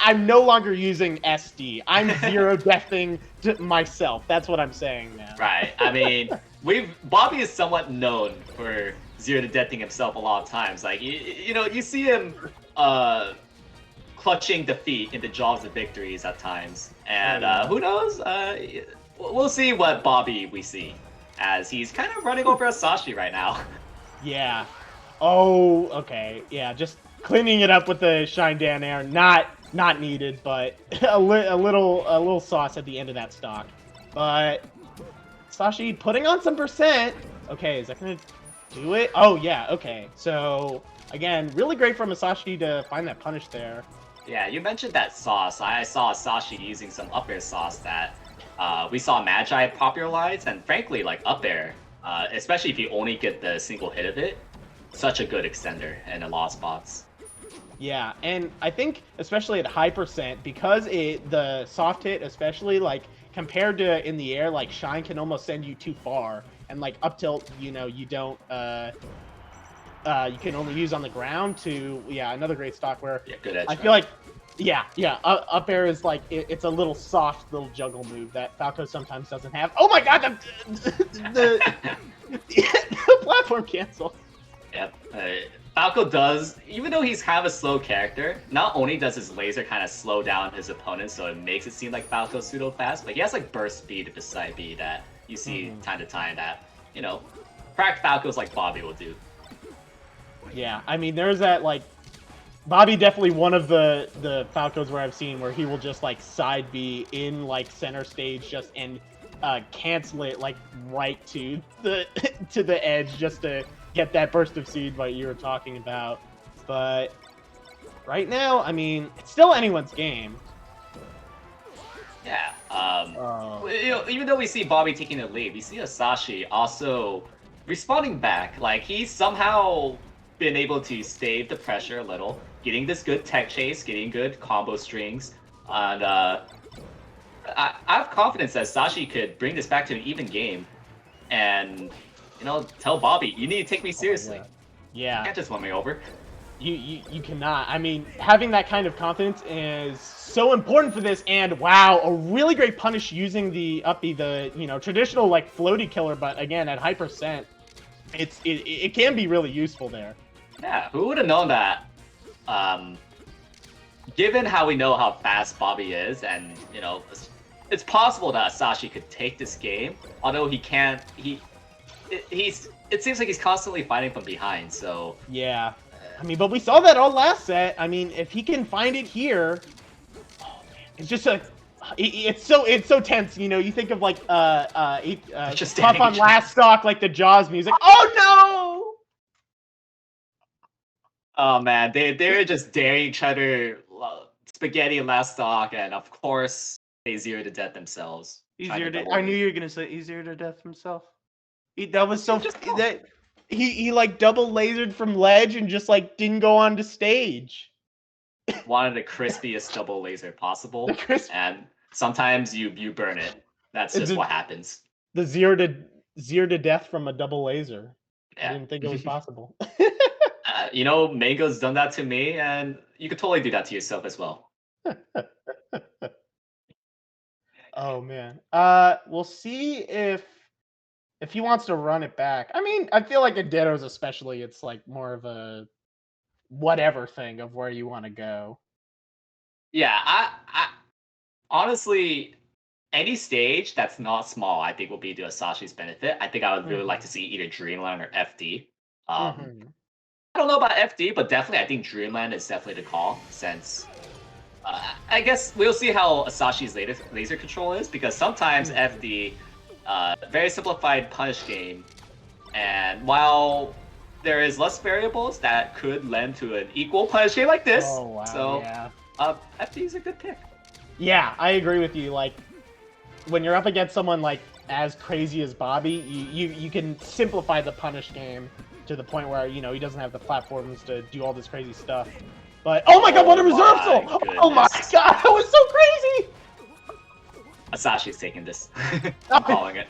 I'm no longer using SD. I'm zero deathing myself. That's what I'm saying now. Right. I mean, Bobby is somewhat known for zero to deathing himself a lot of times. Like you see him clutching defeat in the jaws of victories at times. And who knows? We'll see what Bobby we see, as he's kind of running over Asashi right now. Yeah. Oh, okay. Yeah, just cleaning it up with the shine down air. Not needed, but a little sauce at the end of that stock. But Asashi putting on some percent. Okay, is that gonna do it? Oh yeah. Okay. So again, really great from Asashi to find that punish there. Yeah, you mentioned that sauce. I saw Asashi using some up air sauce that we saw Magi popularize, and frankly, like up air, especially if you only get the single hit of it, such a good extender in a lot of spots. Yeah, and I think especially at high percent, because the soft hit, especially like compared to in the air, like shine can almost send you too far, and like up tilt, you don't you can only use on the ground to another great stock where good edge. I feel like up air is like it's a little soft little juggle move that Falco sometimes doesn't have. Oh my god, the platform cancel. Yep. Falco does, even though he's kind of a slow character, not only does his laser kind of slow down his opponent, so it makes it seem like Falco's pseudo fast, but he has like burst speed beside B that you see time to time that, cracked Falcos like Bobby will do. Yeah, I mean, there's that, like, Bobby definitely one of the Falcos where I've seen where he will just, like, side B in, like, center stage and cancel it, like, right to the edge just to get that burst of speed like you were talking about. But right now, I mean, it's still anyone's game. Yeah. Even though we see Bobby taking the lead, we see Asashi also responding back. Like, he's somehow been able to stave the pressure a little, getting this good tech chase, getting good combo strings, and I have confidence that Asashi could bring this back to an even game, and tell Bobby, you need to take me seriously. Yeah. You can't just win me over. You cannot. I mean, having that kind of confidence is so important for this, and wow, a really great punish using the uppy, the traditional like floaty killer, but again at high percent, it can be really useful there. Yeah, who would have known that? Given how we know how fast Bobby is, and it's possible that Asashi could take this game, although he can't. It seems like he's constantly fighting from behind. So yeah, I mean, but we saw that all last set. I mean, if he can find it here, oh man, it's just it's so tense. You think of like just tough on last stock, like the Jaws music. Oh no! Oh man, they're just daring each other, spaghetti last stock, and of course they zero to death themselves. I knew you were gonna say easier to death himself. That was so that he like double lasered from ledge and just like didn't go on to stage. Wanted the crispiest double laser possible, and sometimes you burn it. That's just what happens. The zero to death from a double laser. Yeah. I didn't think it was possible. Mango's done that to me, and you could totally do that to yourself as well. Oh man. We'll see if he wants to run it back. I mean, I feel like in Dittos especially, it's like more of a whatever thing of where you want to go. Yeah, I honestly, any stage that's not small, I think will be to Asashi's benefit. I think I would really like to see either Dreamland or FD. I don't know about FD, but definitely I think Dreamland is definitely the call, since I guess we'll see how Asashi's laser control is, because sometimes FD, very simplified punish game, and while there is less variables, that could lend to an equal punish game like this. Oh, wow, so yeah. FD is a good pick. Yeah, I agree with you. Like, when you're up against someone like as crazy as Bobby, you can simplify the punish game to the point where he doesn't have the platforms to do all this crazy stuff. But oh my god, what a reversal! Oh my god, that was so crazy! Asashi's taking this. I'm calling it.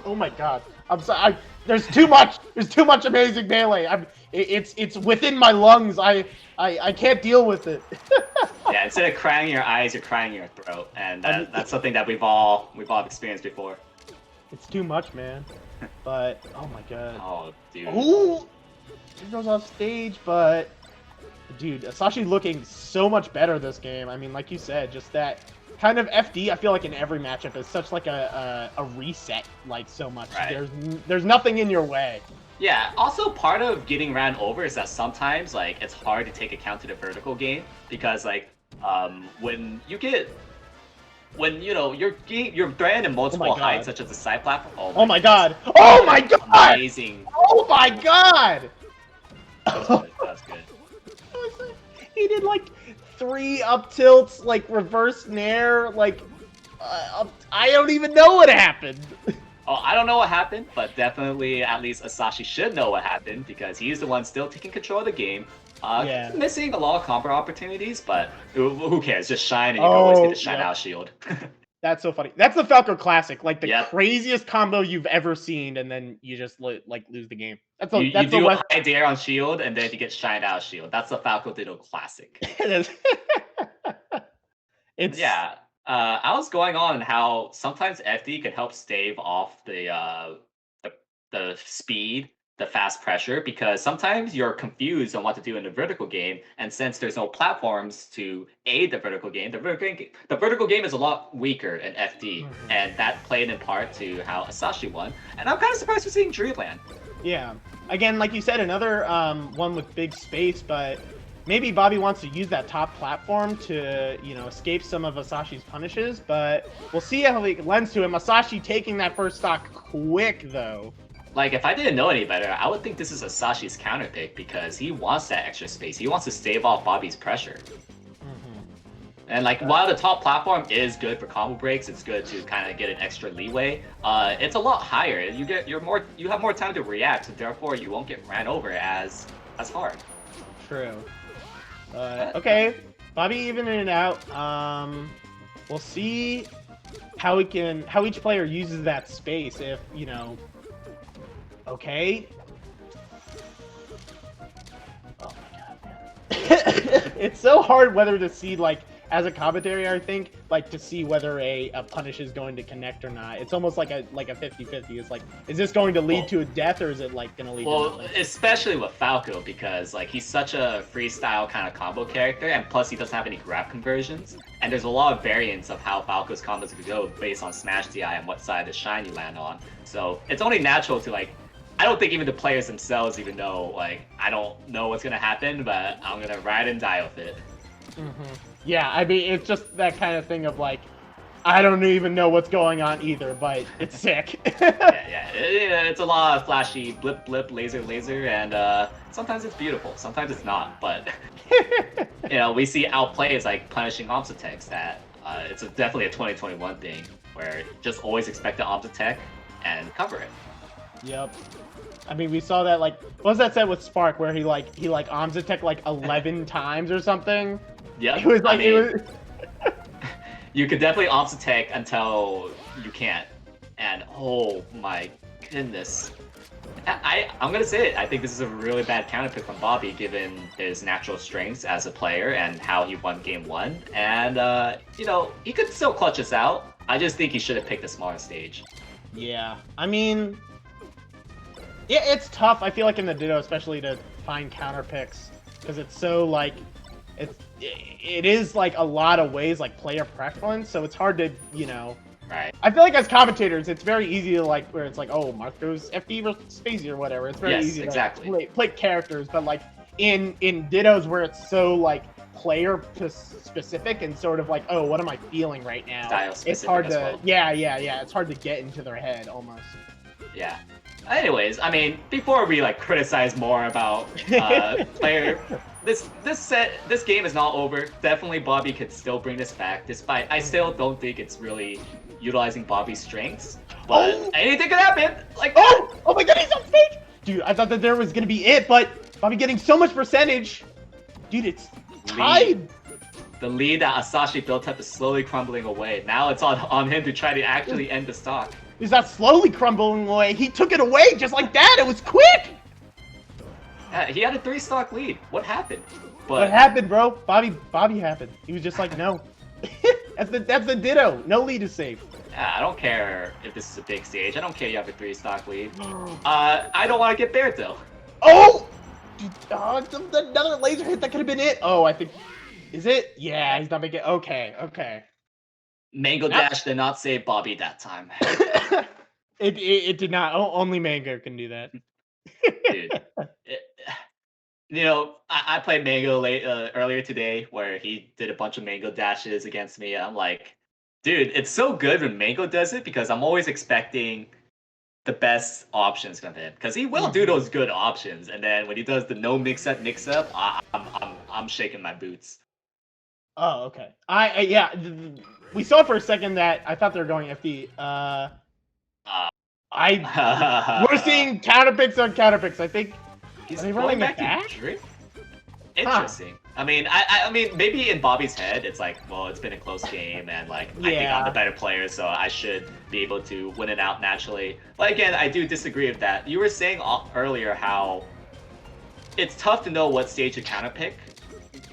Oh my god, I'm sorry. There's too much amazing melee. It's within my lungs. I can't deal with it. Yeah, instead of crying in your eyes, you're crying in your throat, and that's something that we've all experienced before. It's too much, man. But oh my god. Oh, dude. Ooh, he goes off stage, but dude, Asashi looking so much better this game. I mean, like you said, just that kind of FD. I feel like in every matchup is such like a reset, like so much. Right. There's nothing in your way. Yeah, also part of getting ran over is that sometimes like it's hard to take account to the vertical game because like when you know you're threatened in multiple heights such as the side platform. Oh my god! Oh my god! Amazing! Oh my god! That's good. He did like 3 up tilts, like reverse nair, like I don't even know what happened. Oh, I don't know what happened, but definitely at least Asashi should know what happened because he's the one still taking control of the game. Yeah. Missing a lot of combo opportunities, but who cares? Just shine and you can always get the shine out shield. That's so funny. That's the Falco classic, like the Yep. craziest combo you've ever seen, and then you just like lose the game. You do a high dare on shield, and then you get shine out shield. That's the Falco Ditto classic. It's yeah. I was going on how sometimes FD can help stave off the speed, the fast pressure, because sometimes you're confused on what to do in the vertical game, and since there's no platforms to aid the vertical game, the vertical game is a lot weaker in FD, and that played in part to how Asashi won. And I'm kind of surprised we're seeing Dreamland. Yeah. Again, like you said, another one with big space, but maybe Bobby wants to use that top platform to, you know, escape some of Asashi's punishes, but we'll see how it lends to him. Asashi taking that first stock quick, though. Like, if I didn't know any better, I would think this is Asashi's counter pick because he wants that extra space. He wants to stave off Bobby's pressure. And like, while the top platform is good for combo breaks, it's good to kind of get an extra leeway. It's a lot higher. You have more time to react, so therefore you won't get ran over as hard. True. Okay, Bobby evening it out. We'll see how each player uses that space. If you know, okay. Oh my god, man. It's so hard whether to see like as a commentator, I think, like to see whether a punish is going to connect or not. It's almost like a 50-50. It's like, is this going to lead to a death or is it like going to lead to nothing? Especially with Falco because like he's such a freestyle kind of combo character and plus he doesn't have any grab conversions. And there's a lot of variants of how Falco's combos could go based on Smash DI and what side of Shine you land on. So it's only natural to like, I don't think even the players themselves even know, like, I don't know what's going to happen, but I'm going to ride and die with it. Yeah, I mean, it's just that kind of thing of like, I don't even know what's going on either, but it's sick. yeah, it's a lot of flashy blip, blip, laser, laser, and sometimes it's beautiful, sometimes it's not, but, you know, we see outplays like punishing Omps attacks that it's definitely a 2021 thing, where just always expect the Omps attack and cover it. Yep. I mean, we saw that, like, what was that set with Spark where he Omps attack like 11 times or something? Yeah, it was like, you could definitely Omps attack until you can't. And oh my goodness. I'm gonna say it. I think this is a really bad counter pick from Bobby given his natural strengths as a player and how he won game 1. And you know, he could still clutch us out. I just think he should have picked a smaller stage. Yeah. I mean, yeah, it's tough, I feel like in the Ditto, especially to find counter picks. Because it's so like it is like a lot of ways like player preference, so it's hard to, you know. Right. I feel like as commentators, it's very easy to like where it's like, oh, Mark goes FD versus Spacey or whatever. It's very easy to play characters, but like in Dittos where it's so like player specific and sort of like, oh, what am I feeling right now? Style specific. It's hard to well. yeah. It's hard to get into their head almost. Yeah. Anyways, I mean, before we like criticize more about player, this game is not over. Definitely, Bobby could still bring this back. Despite, I still don't think it's really utilizing Bobby's strengths. But anything could happen. Like, oh my god, he's on stage, dude. I thought that there was gonna be it, but Bobby getting so much percentage, dude. It's tied. The lead that Asashi built up is slowly crumbling away. Now it's on him to try to actually end the stock. He's not slowly crumbling away. He took it away just like that. It was quick. He had a 3-stock lead. What happened? But What happened, bro? Bobby happened. He was just like, no. that's the ditto. No lead is safe. I don't care if this is a big stage. I don't care you have a 3-stock lead. I don't want to get bared though. Oh! Another laser hit. That could have been it. Oh, I think. Is it? Yeah, he's not making it. Okay. Mango Dash did not save Bobby that time. It did not. Only Mango can do that. Dude. I played Mango earlier today where he did a bunch of Mango dashes against me. I'm like, dude, it's so good when Mango does it because I'm always expecting the best options from him because he will do those good options, and then when he does the no mix up, I'm shaking my boots. Oh, okay. Yeah, we saw for a second that I thought they were going FD. We're seeing counterpicks on counterpicks. I think. He's Are they going running back it back? to Drift? Interesting. Huh. I mean, maybe in Bobby's head, it's like, well, it's been a close game, and like, I think I'm the better player, so I should be able to win it out naturally. But again, I do disagree with that. You were saying earlier how it's tough to know what stage to counterpick,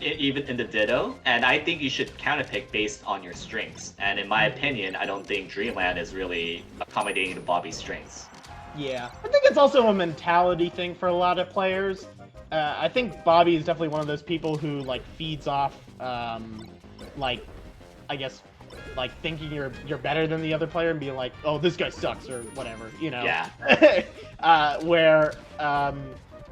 even in the Ditto, and I think you should counterpick based on your strengths. And in my opinion, I don't think Dreamland is really accommodating to Bobby's strengths. Yeah, I think it's also a mentality thing for a lot of players. I think Bobby is definitely one of those people who like feeds off, like, I guess, like thinking you're better than the other player and being like, oh, this guy sucks or whatever, you know. Yeah.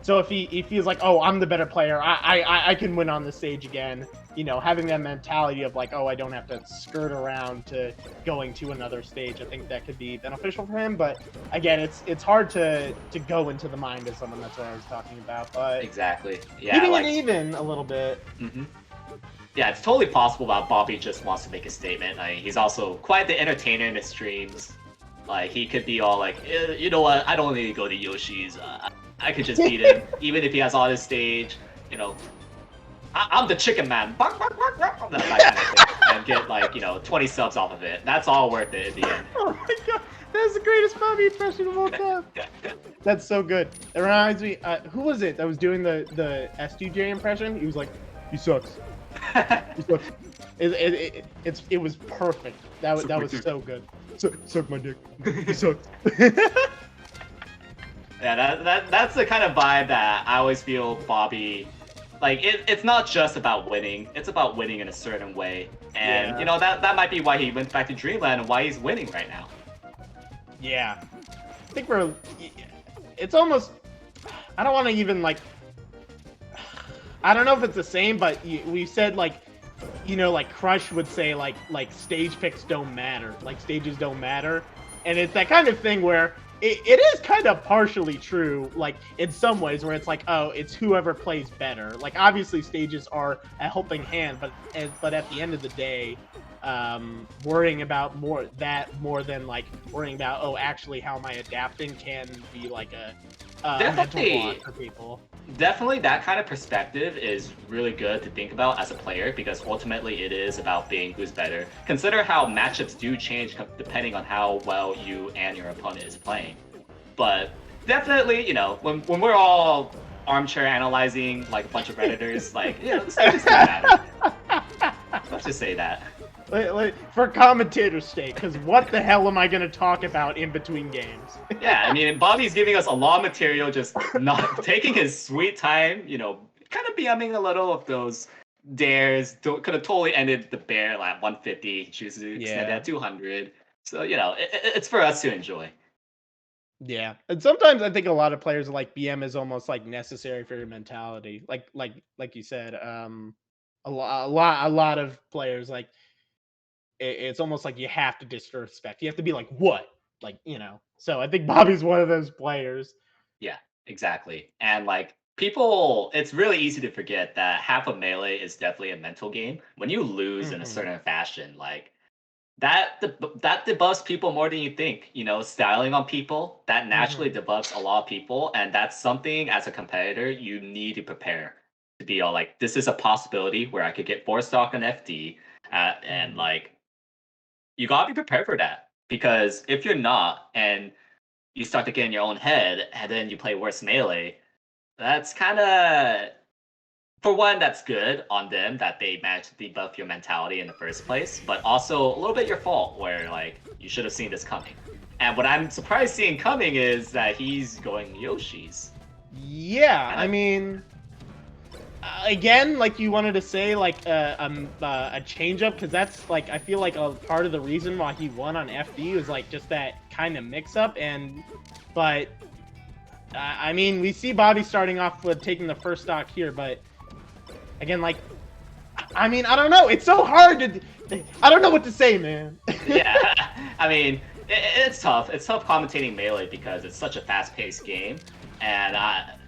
So if he feels like, oh, I'm the better player, I can win on the stage again, you know, having that mentality of like, oh, I don't have to skirt around to going to another stage, I think that could be beneficial for him. But again, it's hard to go into the mind of someone. That's what I was talking about. But exactly, yeah, keeping it even a little bit. Yeah, it's totally possible that Bobby just wants to make a statement. I mean, he's also quite the entertainer in his streams. Like, he could be all like, you know what, I don't need to go to Yoshi's. I could just beat him, even if he has on his stage. You know, I'm the chicken man. That kind of thing. And get, like, 20 subs off of it. That's all worth it at the end. Oh my god, that's the greatest Bobby impression of all time. That's so good. It reminds me, who was it that was doing the SDJ impression? He was like, he sucks. He sucks. It was perfect. That was so good. Suck my dick. He sucks. Yeah, that's the kind of vibe that I always feel Bobby, like, it's not just about winning, it's about winning in a certain way. And, that might be why he went back to Dreamland and why he's winning right now. Yeah. I think it's almost, I don't want to even, like, I don't know if it's the same, but we said, like, like Crush would say, like stage picks don't matter, like stages don't matter. And it's that kind of thing where it is kind of partially true, like, in some ways, where it's like, oh, it's whoever plays better. Like, obviously, stages are a helping hand, but at the end of the day, worrying about more than, like, worrying about, oh, actually, how am I adapting can be, like, a mental block for people. Definitely, that kind of perspective is really good to think about as a player, because ultimately it is about being who's better. Consider how matchups do change depending on how well you and your opponent is playing. But definitely, when we're all armchair analyzing like a bunch of Redditors, like, the stages don't matter. Let's just say that. For commentator's sake, because what the hell am I going to talk about in between games? Yeah, I mean, Bobby's giving us a lot of material, just not taking his sweet time, kind of BMing a little of those dares. Could have totally ended the bear like 150, chooses to extend at 200. So, it's for us to enjoy. Yeah, and sometimes I think a lot of players like BM is almost like necessary for your mentality. Like you said, a lot of players, like, it's almost like you have to disrespect. You have to be like, what? Like, So I think Bobby's one of those players. Yeah, exactly. And, like, people, it's really easy to forget that half of Melee is definitely a mental game. When you lose in a certain fashion, like, that debuffs people more than you think. Styling on people, that naturally debuffs a lot of people. And that's something, as a competitor, you need to prepare to be all like, this is a possibility where I could get 4-stock on FD. And, like, you gotta be prepared for that, because if you're not, and you start to get in your own head, and then you play worse Melee, That's kind of, for one, that's good on them that they managed to debuff your mentality in the first place, but also a little bit your fault where like you should have seen this coming. And what I'm surprised seeing coming is that he's going Yoshi's. Yeah, I mean, again, like you wanted to say, like a change up, because that's like I feel like a part of the reason why he won on FD was like just that kind of mix up, but I mean, we see Bobby starting off with taking the first stock here, but again, like, I mean, I don't know, it's so hard to, I don't know what to say, man. Yeah, I mean, it's tough. It's tough commentating Melee because it's such a fast-paced game, and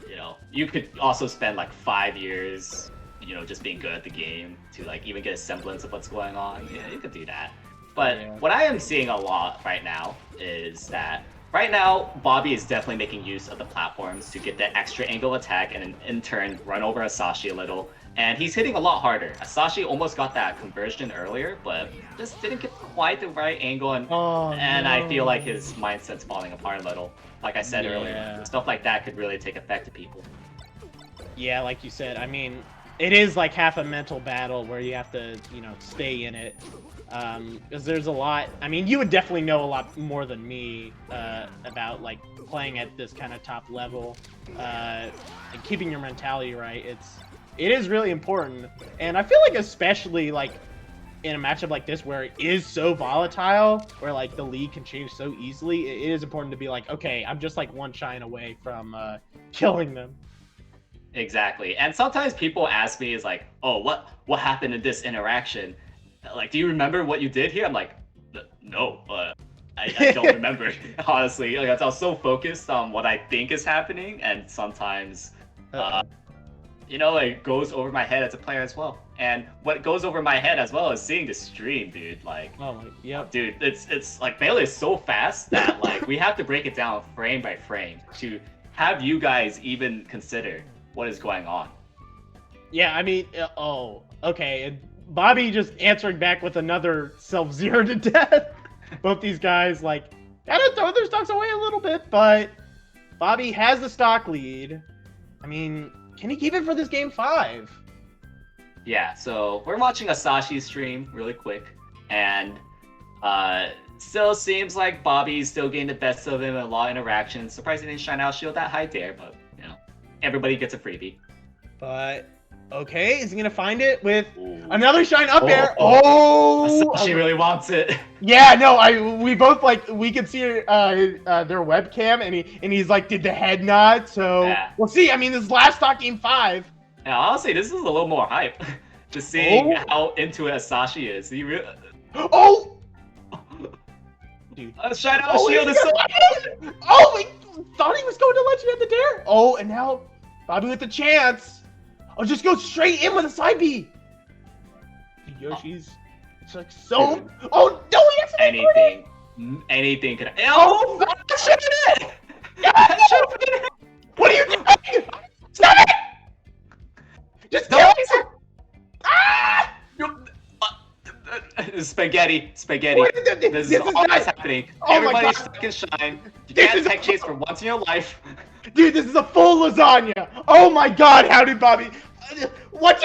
you know, you could also spend like 5 years, you know, just being good at the game to like even get a semblance of what's going on. Yeah, you could do that. But what I am seeing a lot right now is that right now Bobby is definitely making use of the platforms to get that extra angle attack and in turn run over Asashi a little. And he's hitting a lot harder. Asashi almost got that conversion earlier, but just didn't get quite the right angle, and I feel like his mindset's falling apart a little. Like I said earlier, stuff like that could really take effect to people. Yeah, like you said, I mean, it is like half a mental battle where you have to, you know, stay in it. Because there's a lot, I mean, you would definitely know a lot more than me about like playing at this kind of top level and keeping your mentality right. It is really important, and I feel like especially like in a matchup like this where it is so volatile, where like the league can change so easily, it is important to be like, okay, I'm just like one shine away from killing them. Exactly. And sometimes people ask me is like, oh, what happened in this interaction? Like, do you remember what you did here? I'm like, no, I don't remember, honestly. Like, I was so focused on what I think is happening, and sometimes you know, it goes over my head as a player as well. And what goes over my head as well is seeing the stream, dude. Like, dude, it's like Melee is so fast that like we have to break it down frame by frame to have you guys even consider what is going on. Yeah, I mean, okay. And Bobby just answering back with another self-zero to death. Both these guys like gotta throw their stocks away a little bit, but Bobby has the stock lead. I mean, can he keep it for this game 5? Yeah, so we're watching Asashi's stream really quick, and still seems like Bobby's still getting the best of him in a lot of interactions. Surprised he didn't shine out shield that high dare, but you know, everybody gets a freebie. But okay, is he gonna find it with another shine up air? Asashi really wants it. Yeah, no, we both like we could see their webcam, and he's like did the head nod. So we'll see. I mean, this is last stock game 5. Yeah, honestly, this is a little more hype. Just seeing how into it Asashi is. He really. Dude. Shine out shield is so. I thought he was going to let you have the dare. Oh, and now Bobby with the chance. Oh, just go straight in with a side B. Yoshi's like so. Dude. Oh no, he has anything could. Oh, that should have been it. What are you doing? Stop it! Just kill me! Ah! Spaghetti. This is always happening. Everybody's stuck in shine. You can't tech chase for once in your life. Dude, this is a full lasagna. Oh my god, how did Bobby? What just